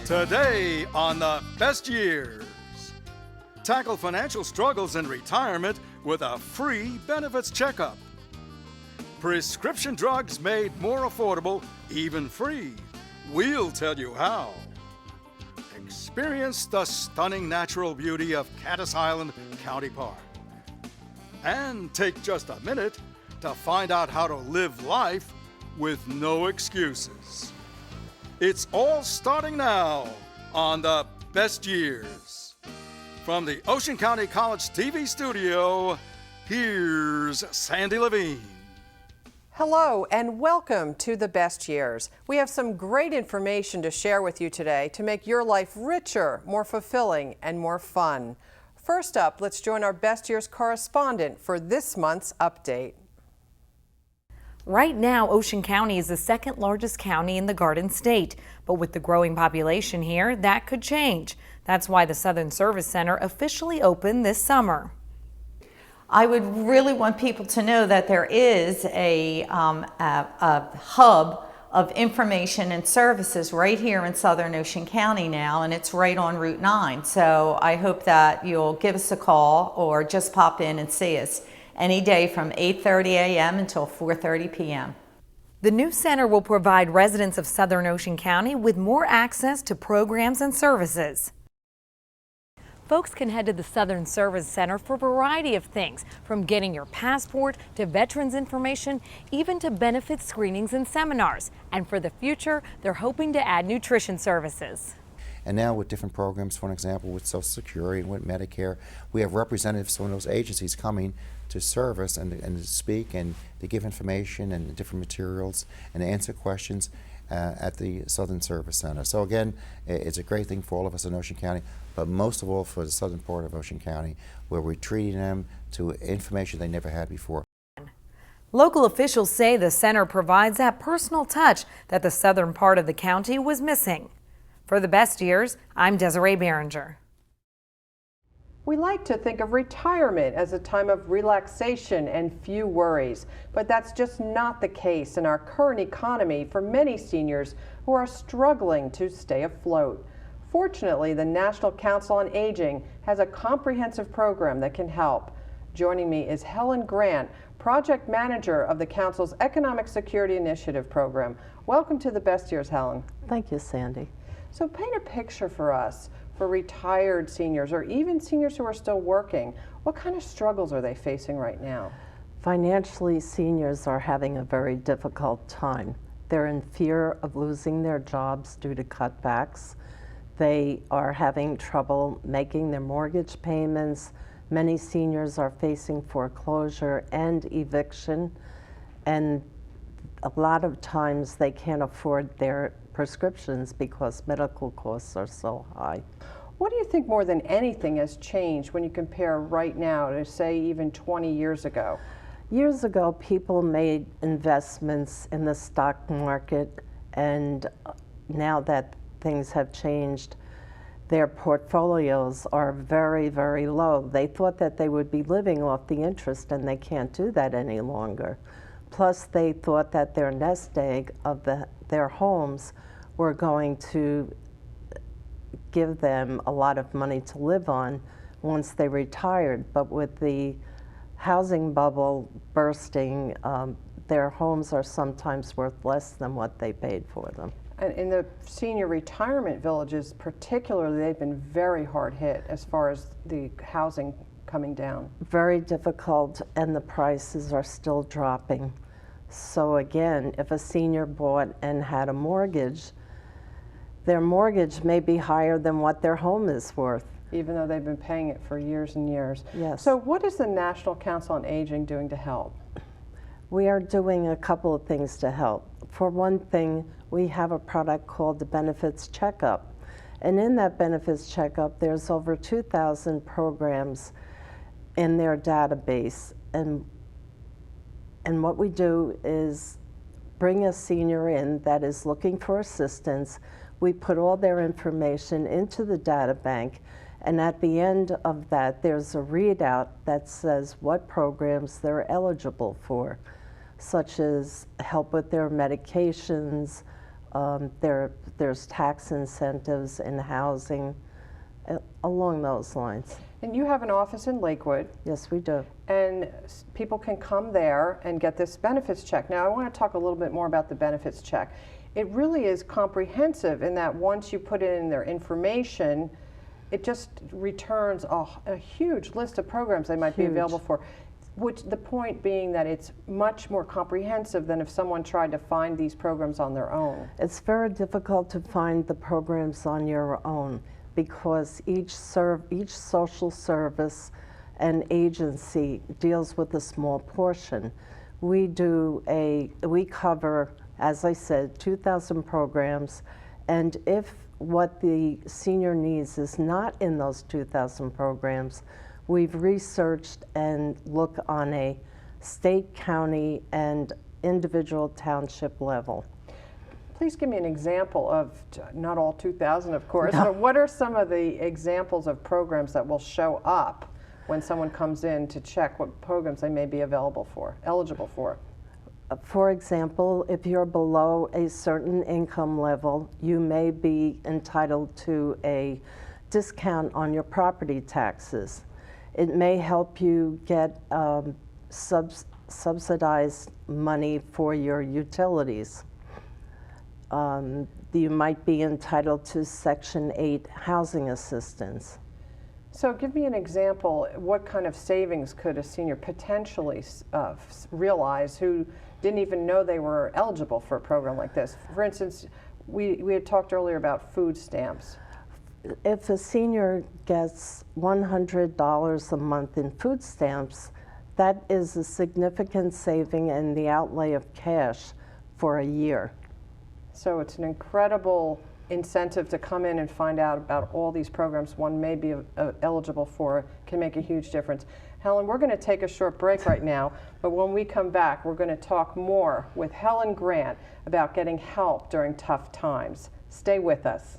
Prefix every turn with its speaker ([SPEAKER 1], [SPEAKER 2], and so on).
[SPEAKER 1] Today on the Best Years, tackle financial struggles in retirement with a free benefits checkup. Prescription drugs made more affordable, even free. We'll tell you how. Experience the stunning natural beauty of Caddis Island County Park. And take just a minute to find out how to live life with no excuses. It's all starting now on the Best Years. From the Ocean County College TV studio, here's Sandy Levine.
[SPEAKER 2] Hello and welcome to the Best Years. We have some great information to share with you today to make your life richer, more fulfilling, and more fun. First up, let's join our Best Years correspondent for this month's update.
[SPEAKER 3] Right now, Ocean County is the second largest county in the Garden State, but with the growing population here, that could change. That's why the Southern Service Center officially opened this summer.
[SPEAKER 4] I would really want people to know that there is a hub of information and services right here in Southern Ocean County now, and it's right on Route 9. So I hope that you'll give us a call or just pop in and see us any day from 8:30 a.m. until 4:30 p.m.
[SPEAKER 3] The new center will provide residents of Southern Ocean County with more access to programs and services. Folks can head to the Southern Service Center for a variety of things, from getting your passport to veterans information, even to benefit screenings and seminars. And for the future, they're hoping to add nutrition services.
[SPEAKER 5] And now with different programs, for example, with Social Security and with Medicare, we have representatives from those agencies coming to serve us and to speak and to give information and different materials and answer questions at the Southern Service Center. So again, it's a great thing for all of us in Ocean County, but most of all for the southern part of Ocean County, where we're treating them to information they never had before.
[SPEAKER 3] Local officials say the center provides that personal touch that the southern part of the county was missing. For the Best Years, I'm Desiree Berenguer.
[SPEAKER 2] We like to think of retirement as a time of relaxation and few worries, but that's just not the case in our current economy for many seniors who are struggling to stay afloat. Fortunately, the National Council on Aging has a comprehensive program that can help. Joining me is Helen Grant, Project Manager of the Council's Economic Security Initiative program. Welcome to the Best Years, Helen.
[SPEAKER 6] Thank you, Sandy.
[SPEAKER 2] So paint a picture for us for retired seniors or even seniors who are still working. What kind of struggles are they facing right now?
[SPEAKER 6] Financially, seniors are having a very difficult time. They're in fear of losing their jobs due to cutbacks. They are having trouble making their mortgage payments. Many seniors are facing foreclosure and eviction, and a lot of times they can't afford their prescriptions because medical costs are so high.
[SPEAKER 2] What do you think more than anything has changed when you compare right now to, say, even 20 years ago?
[SPEAKER 6] Years ago, people made investments in the stock market, and now that things have changed, their portfolios are very, very low. They thought that they would be living off the interest, and they can't do that any longer. Plus, they thought that their nest egg of their homes were going to give them a lot of money to live on once they retired. But with the housing bubble bursting, their homes are sometimes worth less than what they paid for them.
[SPEAKER 2] And in the senior retirement villages particularly, they've been very hard hit as far as the housing coming down.
[SPEAKER 6] Very difficult, and the prices are still dropping. So again, if a senior bought and had a mortgage, their mortgage may be higher than what their home is worth.
[SPEAKER 2] Even though they've been paying it for years and years.
[SPEAKER 6] Yes.
[SPEAKER 2] So what is the National Council on Aging doing to help?
[SPEAKER 6] We are doing a couple of things to help. For one thing, we have a product called the Benefits Checkup. And in that Benefits Checkup, there's over 2,000 programs in their database. And what we do is bring a senior in that is looking for assistance. We put all their information into the data bank, and at the end of that, there's a readout that says what programs they're eligible for, such as help with their medications, There's tax incentives in housing, along those lines.
[SPEAKER 2] And you have an office in Lakewood,
[SPEAKER 6] Yes, we do.
[SPEAKER 2] and people can come there and get this benefits check. Now, I want to talk a little bit more about the benefits check. It really is comprehensive in that once you put in their information, it just returns a huge list of programs they might be available for. Which the point being that it's much more comprehensive than if someone tried to find these programs on their own.
[SPEAKER 6] It's very difficult to find the programs on your own because each social service and agency deals with a small portion. We cover, as I said, 2,000 programs, and if what the senior needs is not in those 2,000 programs, we've researched and look on a state, county, and individual township level.
[SPEAKER 2] Please give me an example of, not all 2,000 of course, but what are some of the examples of programs that will show up when someone comes in to check what programs they may be eligible for?
[SPEAKER 6] For example, if you're below a certain income level, you may be entitled to a discount on your property taxes. It may help you get subsidized money for your utilities. You might be entitled to Section 8 housing assistance.
[SPEAKER 2] So give me an example. What kind of savings could a senior potentially realize who didn't even know they were eligible for a program like this? For instance, we had talked earlier about food stamps.
[SPEAKER 6] If a senior gets $100 a month in food stamps, that is a significant saving in the outlay of cash for a year.
[SPEAKER 2] So it's an incredible incentive to come in and find out about all these programs one may be eligible for. Can make a huge difference. Helen, we're going to take a short break right now, but when we come back, we're going to talk more with Helen Grant about getting help during tough times. Stay with us.